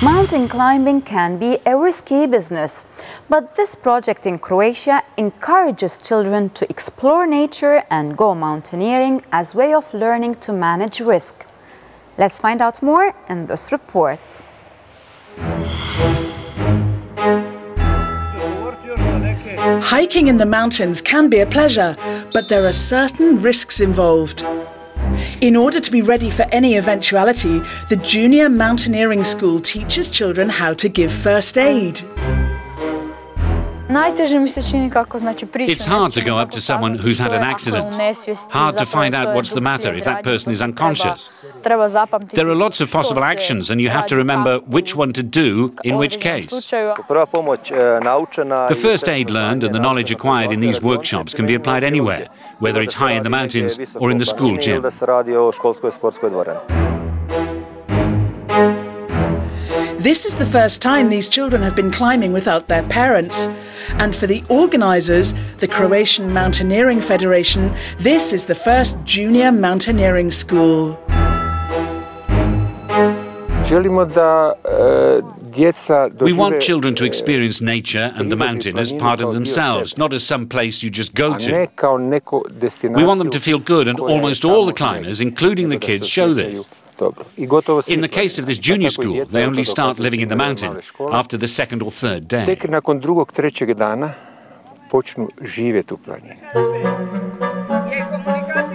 Mountain climbing can be a risky business, but this project in Croatia encourages children to explore nature and go mountaineering as a way of learning to manage risk. Let's find out more in this report. Hiking in the mountains can be a pleasure, but there are certain risks involved. In order to be ready for any eventuality, the Junior Mountaineering School teaches children how to give first aid. It's hard to go up to someone who's had an accident. Hard to find out what's the matter if that person is unconscious. There are lots of possible actions and you have to remember which one to do in which case. The first aid learned and the knowledge acquired in these workshops can be applied anywhere, whether it's high in the mountains or in the school gym. This is the first time these children have been climbing without their parents. And for the organisers, the Croatian Mountaineering Federation, this is the first junior mountaineering school. We want children to experience nature and the mountain as part of themselves, not as some place you just go to. We want them to feel good, and almost all the climbers, including the kids, show this. In the case of this junior school, they only start living in the mountain after the second or third day.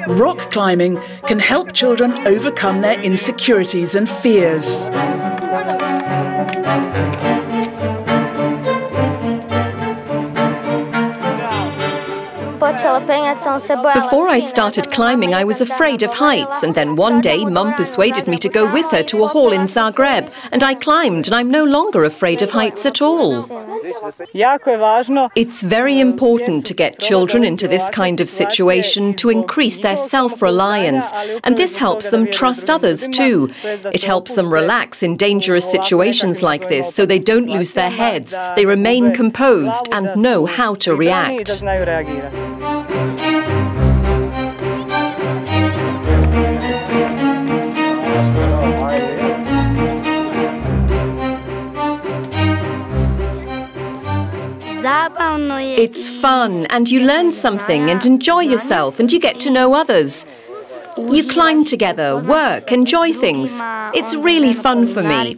Rock climbing can help children overcome their insecurities and fears. Before I started climbing, I was afraid of heights, and then one day Mum persuaded me to go with her to a hall in Zagreb, and I climbed, and I'm no longer afraid of heights at all. It's very important to get children into this kind of situation to increase their self-reliance, and this helps them trust others too. It helps them relax in dangerous situations like this so they don't lose their heads, they remain composed and know how to react. It's fun, and you learn something and enjoy yourself, and you get to know others. You climb together, work, enjoy things. It's really fun for me.